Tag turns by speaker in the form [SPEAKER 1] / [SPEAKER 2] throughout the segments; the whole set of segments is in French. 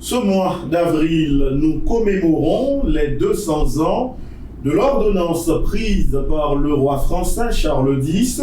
[SPEAKER 1] Ce mois d'avril, nous commémorons les 200 ans de l'ordonnance prise par le roi français Charles X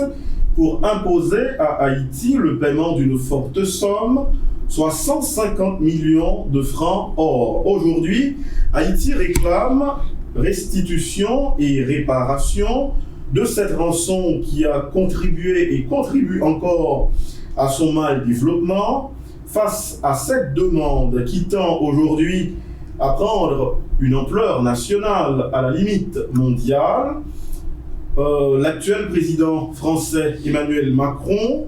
[SPEAKER 1] pour imposer à Haïti le paiement d'une forte somme, soit 150 millions de francs or. Aujourd'hui, Haïti réclame restitution et réparation de cette rançon qui a contribué et contribue encore à son mal développement. Face à cette demande qui tend aujourd'hui à prendre une ampleur nationale, à la limite mondiale, l'actuel président français Emmanuel Macron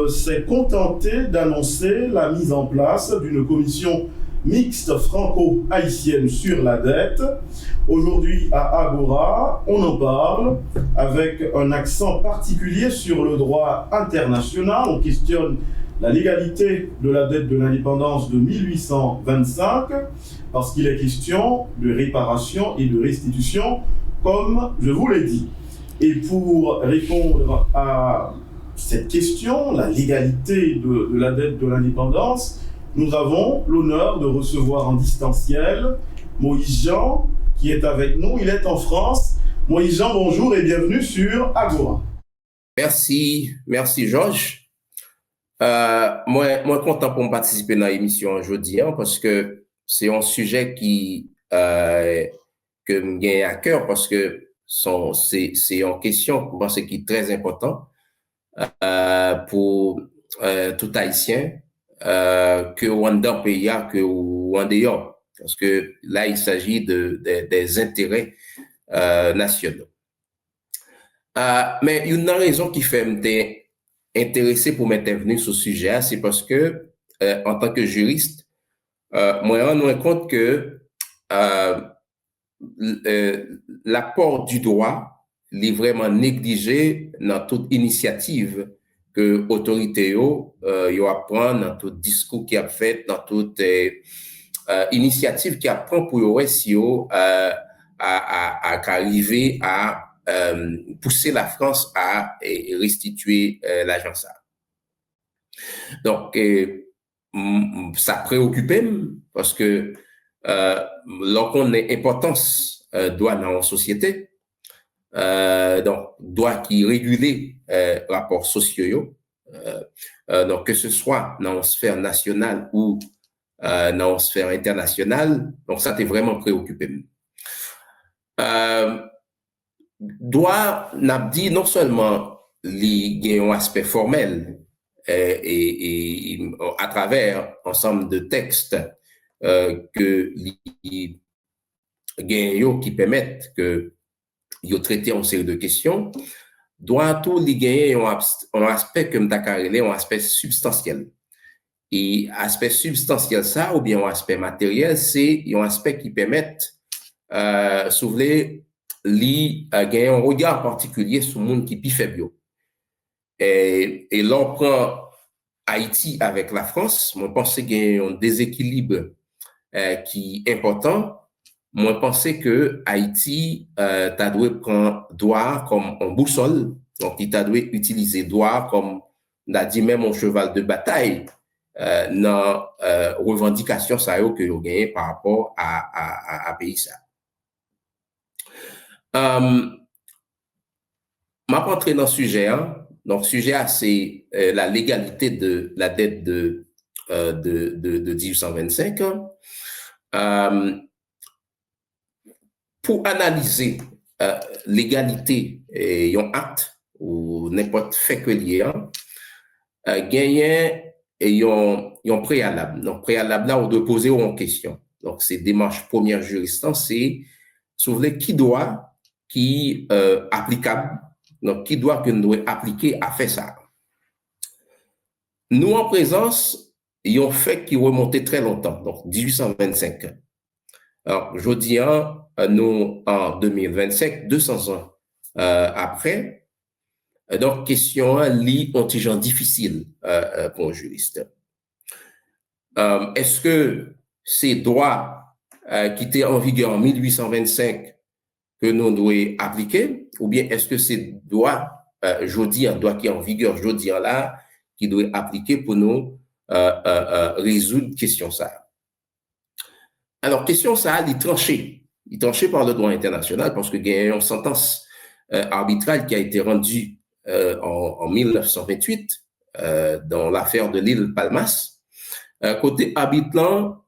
[SPEAKER 1] s'est contenté d'annoncer la mise en place d'une commission mixte franco-haïtienne sur la dette. Aujourd'hui à Agora, on en parle avec un accent particulier sur le droit international. On questionne la légalité de la dette de l'indépendance de 1825, parce qu'il est question de réparation et de restitution, comme je vous l'ai dit. Et pour répondre à cette question, la légalité de la dette de l'indépendance, nous avons l'honneur de recevoir en distanciel Moïse Jean, qui est avec nous. Il est en France. Moïse Jean, bonjour et bienvenue sur Agora.
[SPEAKER 2] Merci Georges. Moi content pour participer dans l'émission aujourd'hui parce que c'est un sujet que me gagne à cœur parce que c'est une question je pense qui est très important pour tout Haïtien que Rwanda pays que Rwanda parce que là il s'agit des intérêts nationaux. Mais il y a une raison qui fait me intéressé pour m'intervenir sur ce sujet, c'est parce que, en tant que juriste, moi, je me rends compte que l'apport du droit est vraiment négligé dans toute initiative que l'autorité apprend, dans tout discours qui a fait, dans toute initiative qui apprend pour arriver à pousser la France à restituer l'argent ça. Donc, ça préoccupait parce que lorsqu'on a importance droit dans la société, donc droit qui régule rapports sociaux, donc que ce soit dans la sphère nationale ou dans la sphère internationale, donc ça t'est vraiment préoccupé. Droit n'a dit non seulement un aspect formel et à travers ensemble de textes que qui permettent que ils traiter une série de questions, droit tout gagner un aspect comme d'acarrelé, un aspect substantiel. Et aspect substantiel ça ou bien un aspect matériel, c'est un aspect qui permet soulever a un regard particulier sur le monde qui est plus faible. Et l'on prend Haïti avec la France, moi pense qu'il y a un déséquilibre qui est important. Moi pense que Haïti t'a dû prendre droit comme un boussole, donc il t'a dû utiliser droit comme on a dit même un cheval de bataille dans revendication ça que vous gagnez par rapport à pays ça. M'a rentré dans le sujet. Donc, le sujet, c'est la légalité de la dette de 1825. Pour analyser l'égalité et un acte ou n'importe fait que lié, gagner et un préalable. Donc, préalable là, on doit poser une question. Donc, c'est démarche première jurisprudence, c'est soulever qui applicable, donc qui doit que nous devons appliquer à faire ça. Nous en présence, il y a un fait qui remontait très longtemps, donc 1825. Alors, je dis, nous en 2025, 200 ans après, donc question lit antigen difficile pour un juriste. Est-ce que ces droits qui étaient en vigueur en 1825 que nous devons appliquer, ou bien est-ce que c'est droit, droit qui est en vigueur, là, qui doit appliquer pour nous résoudre question ça. Alors, question ça, il tranché par le droit international parce que il y a une sentence arbitrale qui a été rendue en 1928 dans l'affaire de l'île Palmas. Côté habitant,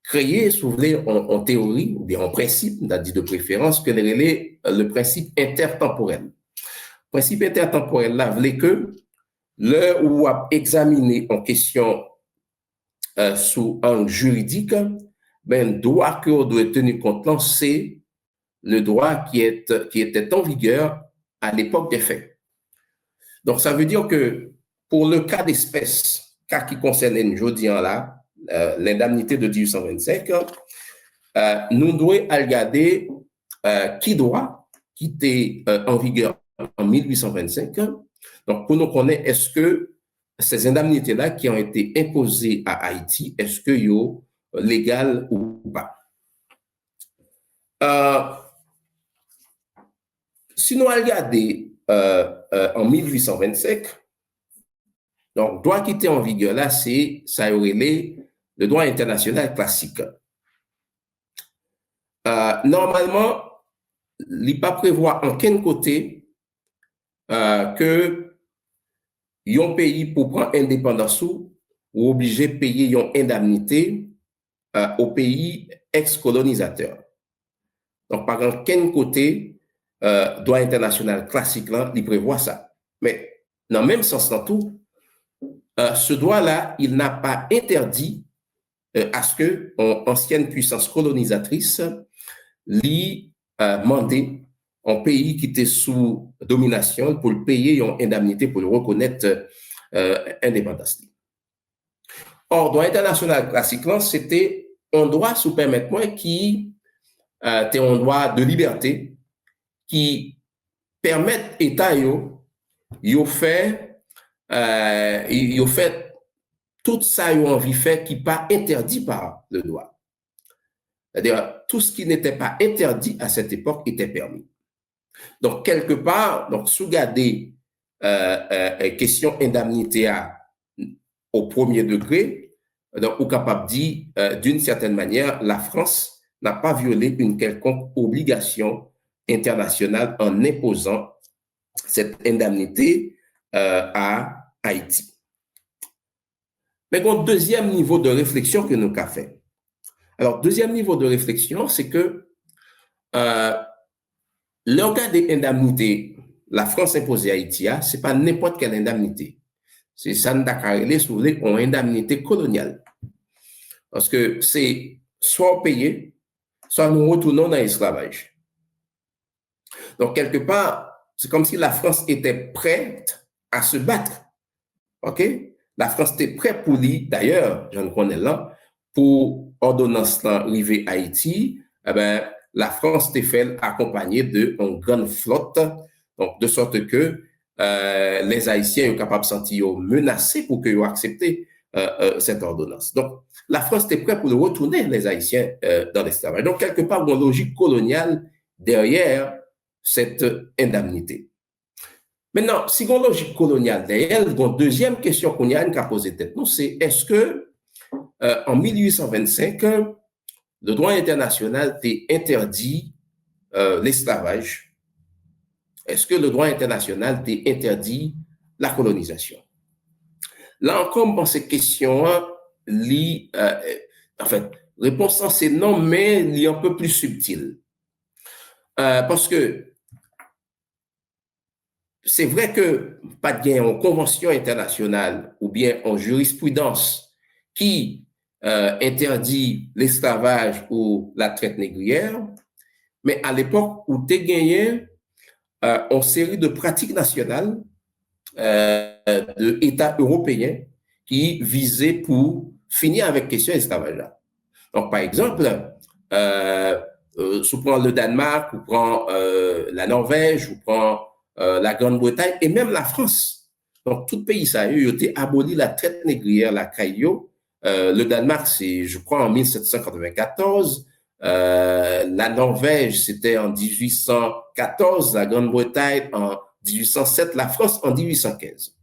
[SPEAKER 2] créé, si vous voulez, en théorie, ou bien en principe, on a dit de préférence, que le principe intertemporel. Le principe intertemporel, là, voulait que l'heure où on examiner en question sous un juridique, ben, droit que on doit tenir compte, c'est le droit qui était en vigueur à l'époque des faits. Donc, ça veut dire que pour le cas d'espèce, cas qui concerne aujourd'hui là, l'indemnité de 1825, nous devons regarder qui doit quitter en vigueur en 1825. Donc, pour nous connaître, est-ce que ces indemnités-là qui ont été imposées à Haïti, est-ce que sont légales ou pas? Si nous regardons en 1825, donc, droit qui était en vigueur là, ça aurait le droit international classique. Normalement, il n'est pas prévoir en quel côté que un pays pour prendre indépendance ou obligé de payer une indemnité au pays ex-colonisateur. Donc, par quel côté droit international classique là, il prévoit ça. Mais dans le même sens, dans tout, ce droit-là, il n'a pas interdit à ce que ancienne puissance colonisatrice lui mandé un pays qui était sous domination pour le payer une indemnité pour le reconnaître indépendance. Or, droit international classique, c'était un droit, sous permettez-moi, qui était un droit de liberté qui permet l'État de faire tout ça qu'ils ont envie de faire qui n'est pas interdit par le droit. C'est-à-dire, tout ce qui n'était pas interdit à cette époque était permis. Donc, quelque part, donc, sous garder question indemnité au premier degré, donc, ou capable de dire, d'une certaine manière, la France n'a pas violé une quelconque obligation internationale en imposant cette indemnité à Haïti. Mais bon, deuxième niveau de réflexion que nous avons fait. Alors, deuxième niveau de réflexion, c'est que l'organe des indemnités, la France imposée à Haïti, ce n'est pas n'importe quelle indemnité. C'est ça nous si vous voulez, une indemnité coloniale. Parce que c'est soit payé, soit nous retournons dans l'esclavage. Donc, quelque part, c'est comme si la France était prête à se battre. OK? La France était prête pour lui, d'ailleurs, j'en connais là, pour ordonnance arrivée à Haïti, eh ben, la France était faite accompagnée d'une grande flotte, donc de sorte que les Haïtiens sont capables de se sentir menacés pour qu'ils acceptent cette ordonnance. Donc, la France était prête pour retourner les Haïtiens dans l'esclavage. Donc, quelque part, une logique coloniale derrière cette indemnité. Maintenant, si on a une logique coloniale derrière, une deuxième question qu'on a posée tête nous, c'est est-ce que en 1825, le droit international a interdit l'esclavage? Est-ce que le droit international a interdit la colonisation? Là encore, dans cette question, en fait, réponse c'est non, mais elle est un peu plus subtile. Parce que c'est vrai que pas de gain en convention internationale ou bien en jurisprudence qui interdit l'esclavage ou la traite négrière, mais à l'époque où tu gagné une série de pratiques nationales de États européens qui visaient pour finir avec la question de l'esclavage. Donc, par exemple, si on prend le Danemark, ou prend la Norvège, ou prend la Grande-Bretagne et même la France. Donc, tout pays, ça a été aboli la traite négrière, la caillou. Le Danemark, c'est, je crois, en 1794. La Norvège, c'était en 1814. La Grande-Bretagne, en 1807. La France, en 1815.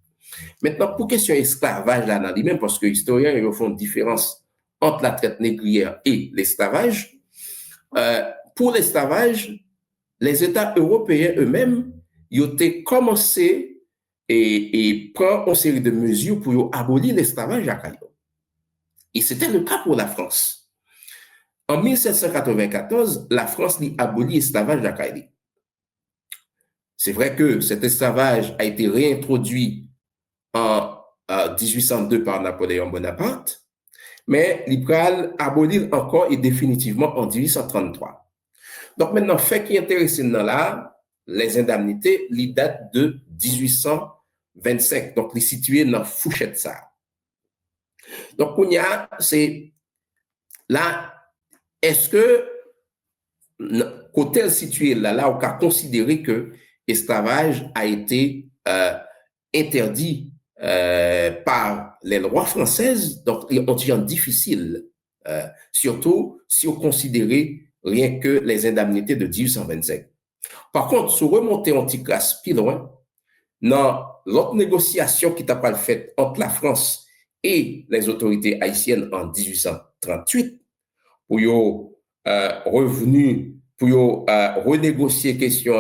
[SPEAKER 2] Maintenant, pour question esclavage, là, dans lui-même, parce que les historiens ils font une différence entre la traite négrière et l'esclavage, pour l'esclavage, les États européens eux-mêmes, ils ont commencé et prendre une série de mesures pour abolir l'esclavage à Caillou. Et c'était le cas pour la France. En 1794, la France a aboli l'esclavage à Caillou. C'est vrai que cet esclavage a été réintroduit en 1802 par Napoléon Bonaparte, mais il a aboli encore et définitivement en 1833. Donc maintenant, fait qui est intéressant là, les indemnités, ils datent de 1825, donc les situés dans Fouchette ça. Donc on y a, c'est là, est-ce que côté situé là, on a considéré que l'esclavage a été interdit par les lois françaises, donc on devient difficile, surtout si on considérait rien que les indemnités de 1825. Par contre, si on remonte en petit classe plus loin, dans l'autre négociation qui t'a pas faite entre la France et les autorités haïtiennes en 1838, pour yo revenu, pour yo renégocier question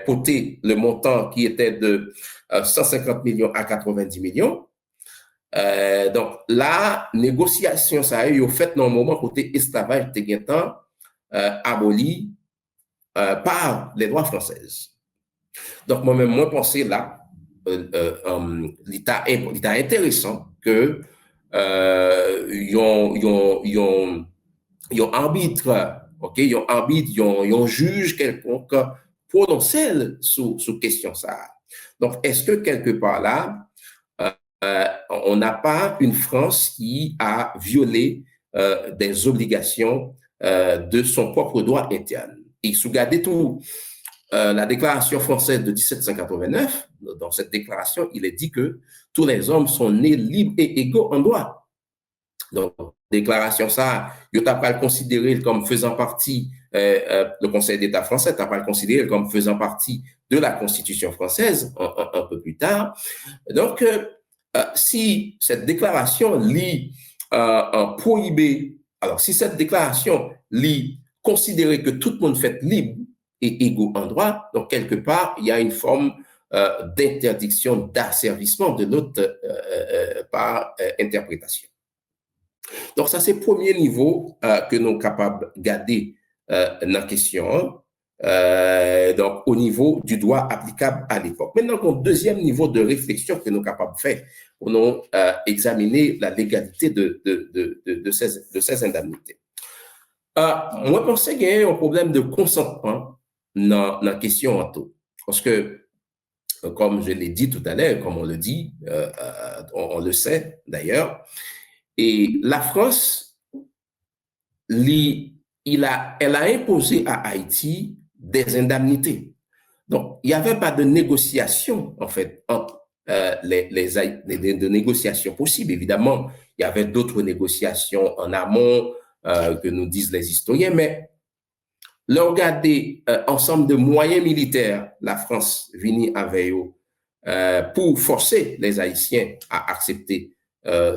[SPEAKER 2] porter le montant qui était de 150 millions à 90 millions. Donc, la négociation, ça a eu fait dans le moment côté esclavage de aboli par les lois françaises. Donc, moi-même, moi, pensais là, l'état intéressant que yon arbitre, ok, yon arbitre, yon juge quelconque prononcé sous question ça. Donc, est-ce que quelque part là, on n'a pas une France qui a violé des obligations de son propre droit interne? Et sous garder tout, la déclaration française de 1789, dans cette déclaration, il est dit que tous les hommes sont nés libres et égaux en droit. Donc, déclaration ça, il n'a pas le considéré comme faisant partie, le Conseil d'État français n'a pas le considéré comme faisant partie de la Constitution française un peu plus tard. Donc, si cette déclaration lit prohibé, alors si cette déclaration lit considérer que tout le monde fait libre et égaux en droit, donc quelque part, il y a une forme d'interdiction d'asservissement de l'autre par interprétation. Donc, ça, c'est le premier niveau que nous sommes capables de garder dans la question, donc au niveau du droit applicable à l'époque. Maintenant, le deuxième niveau de réflexion que nous sommes capables de faire pour nous examiner la légalité de ces indemnités. Moi, je pense qu'il y a un problème de consentement dans la question en tout. Parce que, comme je l'ai dit tout à l'heure, comme on le dit, on le sait d'ailleurs, et la France, elle a imposé à Haïti des indemnités. Donc, il n'y avait pas de négociation, en fait, entre de négociations possibles. Évidemment, il y avait d'autres négociations en amont que nous disent les historiens, mais le regarder ensemble de moyens militaires, la France venait avec eux pour forcer les Haïtiens à accepter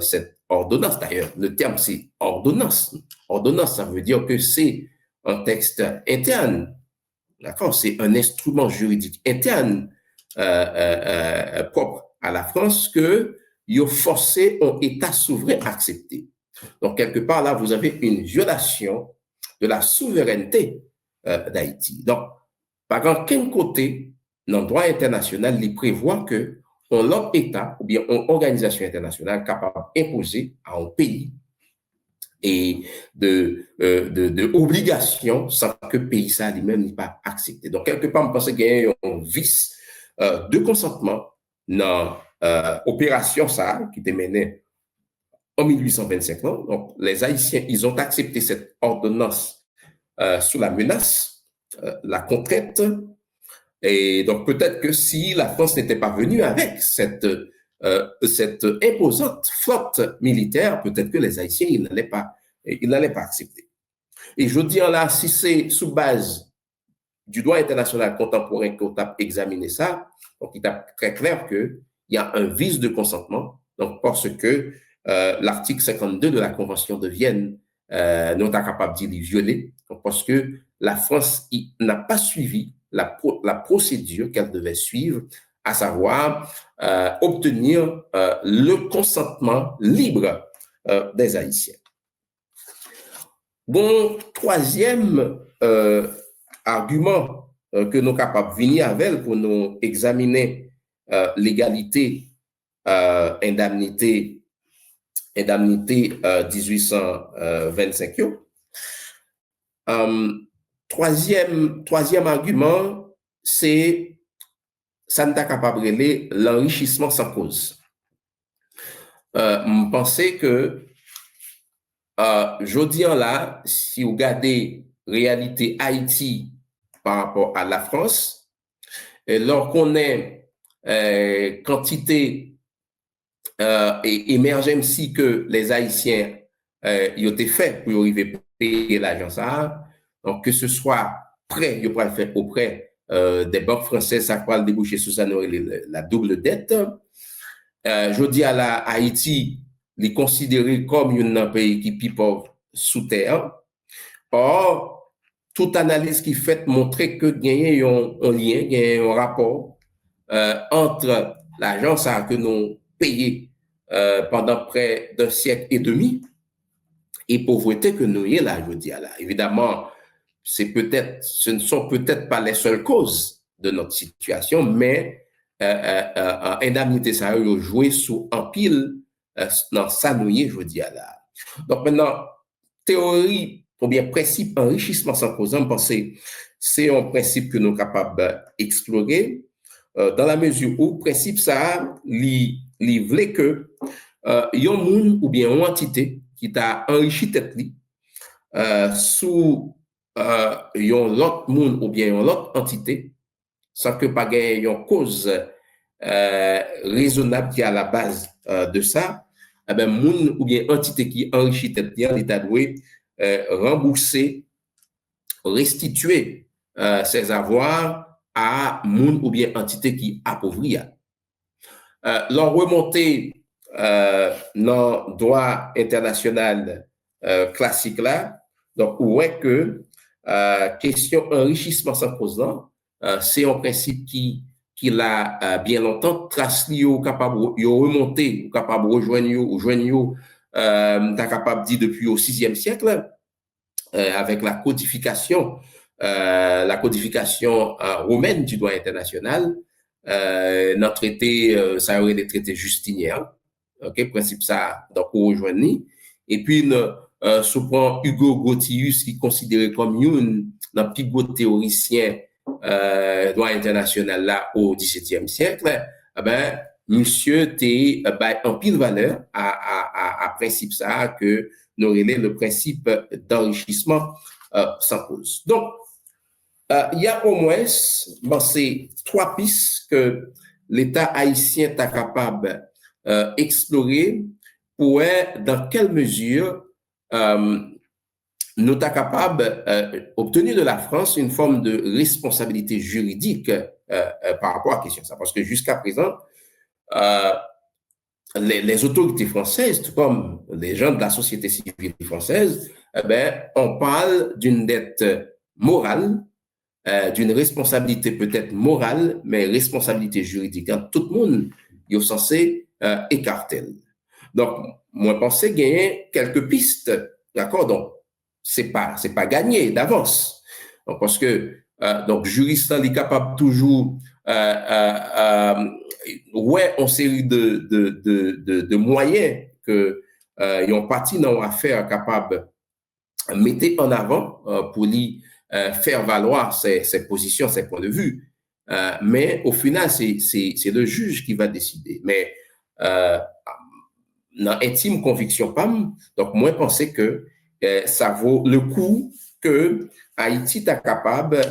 [SPEAKER 2] cette ordonnance. D'ailleurs, le terme c'est ordonnance. Ordonnance, ça veut dire que c'est un texte interne. D'accord? C'est un instrument juridique interne propre à la France que ils ont forcé un État souverain à accepter. Donc, quelque part, là, vous avez une violation de la souveraineté d'Haïti. Donc, par quel côté, dans le droit international, il prévoit que l'autre État ou bien une organisation internationale capable d'imposer à un pays et de obligations sans que le pays ça lui-même n'ait pas accepté. Donc, quelque part, je pense qu'il y a un vice de consentement dans l'opération ça qui était menée en 1825. Donc, les Haïtiens, ils ont accepté cette ordonnance sous la menace, la contrainte. Et donc, peut-être que si la France n'était pas venue avec cette imposante flotte militaire, peut-être que les Haïtiens, ils n'allaient pas accepter. Et je dis là, si c'est sous base du droit international contemporain qu'on a examiné ça, donc il est très clair que il y a un vice de consentement, donc parce que l'article 52 de la Convention de Vienne n'est pas capable d'y violer, donc parce que la France n'a pas suivi la procédure qu'elle devait suivre, à savoir obtenir le consentement libre des Haïtiens. Bon, troisième argument que nous sommes capables de venir avec pour nous examiner l'égalité, indemnité 1825. Troisième argument, c'est ça n'est pas capable de l'enrichissement sans cause. Je pense que je dis là, si vous regardez réalité Haïti par rapport à la France, lorsqu'on est quantité et émergence que les Haïtiens ils ont été faits pour arriver à payer l'argent ça, donc que ce soit prêt, ils peuvent le faire auprès des banques françaises, ça va déboucher sur ça, la double dette. Je dis à la Haïti, les considérer comme un pays qui est pauvre sous terre. Or, toute analyse qui fait montrer que il y a un lien, il y a un rapport entre l'argent que nous payons pendant près d'un siècle et demi et pauvreté que nous y est là, je dis à là. Évidemment, ce ne sont peut-être pas les seules causes de notre situation, mais indemnité ça a joué sous un pile dans ça nous y est, je dis à là. Donc maintenant, théorie ou bien principe enrichissement sans cause, je pense que c'est un principe que nous sommes capables d'explorer dans la mesure où principe ça voulait que y a un monde ou bien une entité qui t'a enrichi tête sous l'autre monde ou bien l'autre entité sans que pas gagner une cause raisonnable qui est à la base de ça, eh ben monde ou bien entité qui enrichit tête l'État doit rembourser, restituer ses avoirs à monde ou bien entité qui appauvrit. L'on remonter dans le droit international classique là, donc ouais que question enrichissement sans cause c'est un principe qui l'a bien longtemps trace au capable remonter, capable rejoindre t'as capable dit depuis au 6e siècle avec la codification romaine du droit international. Notre traité, ça aurait des traités justiniens, ok, principe ça, donc on rejoignit. Et puis, souvent Hugo Grotius, qui est considéré comme un petit théoricien droit international là au XVIIe siècle, ben, monsieur t'es en pile valeur à principe ça que nous relais le principe d'enrichissement sans cause. Donc, il y a au moins ces 3 pistes que l'État haïtien est capable d'explorer pour dans quelle mesure nous sommes capables d'obtenir de la France une forme de responsabilité juridique par rapport à la question. Parce que jusqu'à présent, les autorités françaises, tout comme les gens de la société civile française, on parle d'une dette morale, d'une responsabilité peut-être morale, mais responsabilité juridique. Quand tout le monde est censé écarter. Donc, moi, je pense qu'il y a quelques pistes, d'accord? Donc, c'est pas gagné d'avance. Donc, parce que donc juriste est capable toujours ouais une série de moyens que ils ont parti dans l'affaire capable mettre en avant pour lui faire valoir ses positions, ses points de vue. Mais au final, c'est le juge qui va décider. Mais dans intime conviction PAM, donc moi, je pensais que ça vaut le coup que Haïti est capable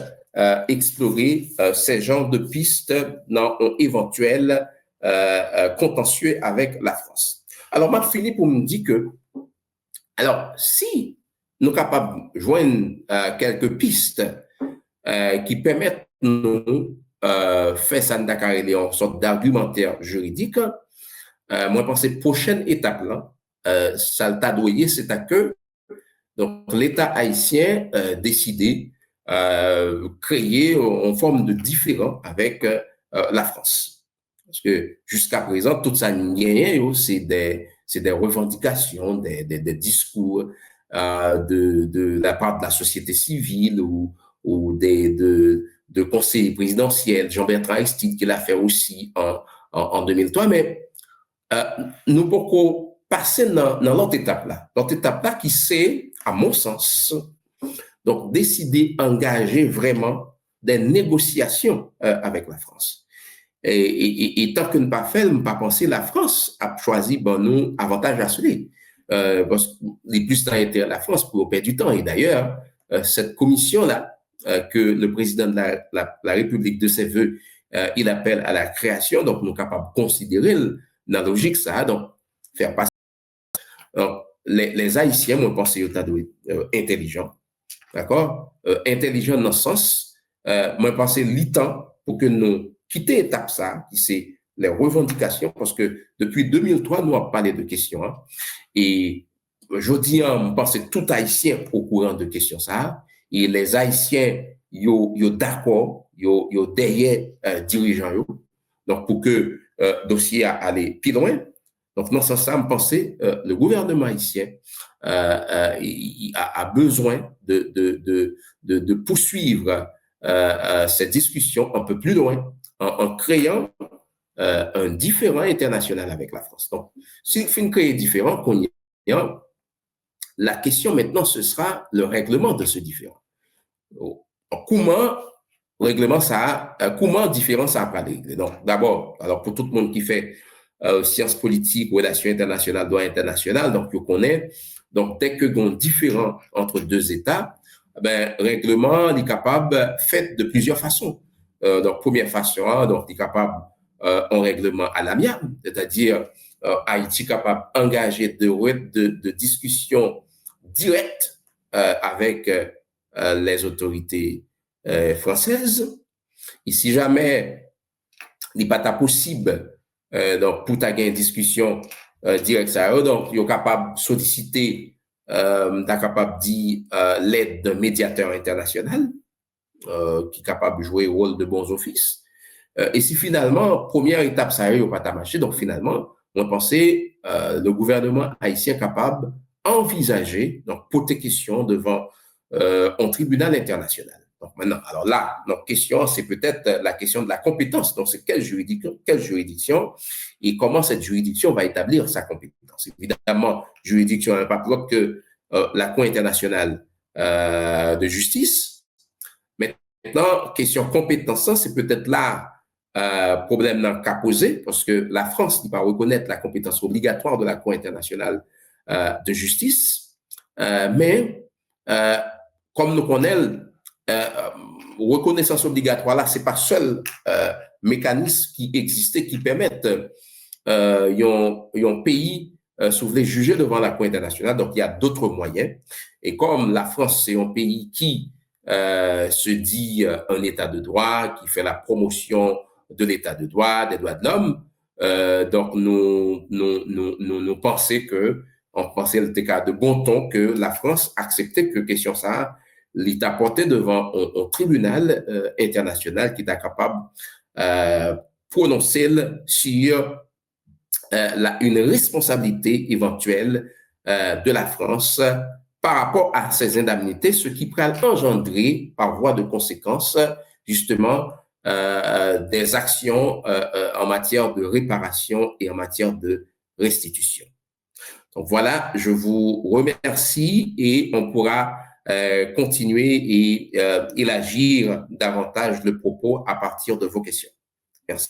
[SPEAKER 2] d'explorer ces genres de pistes dans un éventuel contentieux avec la France. Alors, Marc Philippe me dit que, alors, si nous sommes capables de joindre quelques pistes qui permettent nous fait ça Dakar et une sorte d'argumentaire juridique. Moi, je pense que la prochaine étape, là, ça t'a douillé, c'est à que donc, l'État haïtien décidé créer une forme de différend avec la France. Parce que jusqu'à présent, tout ça, c'est des revendications, des discours de la part de la société civile ou de conseillers présidentiels. Jean-Bertrand Aristide qui l'a fait aussi en 2003. Mais nous pouvons passer dans l'autre étape là. L'autre étape là qui c'est, à mon sens, donc décider d'engager vraiment des négociations avec la France. Et tant que nous pas fait, nous pas pensé la France a choisi bon nous avantage assuré. Parce que les plus temps était la France pour perdre du temps. Et d'ailleurs, cette commission là que le président de la République de ses voeux, il appelle à la création, donc nous sommes capables de considérer dans la logique ça, donc faire passer. Donc, les Haïtiens, moi, je pense qu'ils sont intelligents, d'accord? Intelligents dans le sens, moi, je pense que c'est temps pour que nous quittions l'étape ça, qui c'est les revendications, parce que depuis 2003, nous avons parlé de questions, hein, et je dis, je pense que tout Haïtien au courant de questions ça, et les Haïtiens, ils d'accord, ils derrière dirigeants, donc pour que le dossier aille plus loin. Donc, dans ce sens, je pense que le gouvernement haïtien a besoin de poursuivre cette discussion un peu plus loin en créant un différend international avec la France. Donc, s'il faut créer un différend, la question maintenant, ce sera le règlement de ce différend. Comment règlement ça, comment différent ça va régler? Donc, d'abord, alors pour tout le monde qui fait sciences politiques, relations internationales, droit international, donc on connaît. Donc, dès que l'on différent entre deux États, ben règlement est capable fait de plusieurs façons. Donc, première façon, donc il est capable un règlement à l'amiable, c'est-à-dire Haïti capable d'engager de discussions directes avec les autorités françaises. Et si jamais il n'est pas possible donc pour ta une discussion directe ça, donc il est capable de solliciter, capable de dire l'aide d'un médiateur international qui est capable de jouer le rôle de bons offices. Et si finalement, première étape, ça n'a pas marché, donc finalement, on pensait le gouvernement haïtien capable d'envisager, donc, poser question devant un tribunal international. Donc maintenant, alors là, notre question, c'est peut-être la question de la compétence. Donc, c'est quelle juridiction et comment cette juridiction va établir sa compétence. Évidemment, juridiction n'est pas plus autre que la Cour internationale de justice. Maintenant, question compétence, c'est peut-être là problème dans le cas posé, parce que la France ne peut pas reconnaître la compétence obligatoire de la Cour internationale de justice, mais comme nous connaissons, reconnaissance obligatoire là, c'est pas seul mécanisme qui existait qui permettent un pays si vous voulez juger devant la Cour internationale, donc il y a d'autres moyens. Et comme la France c'est un pays qui se dit un État de droit, qui fait la promotion de l'État de droit, des droits de l'homme, donc nous pensons que on pensait le cas de bon ton que la France acceptait que question ça l'État porté devant un tribunal international qui est capable prononcer sur une responsabilité éventuelle de la France par rapport à ces indemnités, ce qui pourrait engendrer par voie de conséquence justement des actions en matière de réparation et en matière de restitution. Donc voilà, je vous remercie et on pourra continuer et élargir davantage le propos à partir de vos questions. Merci.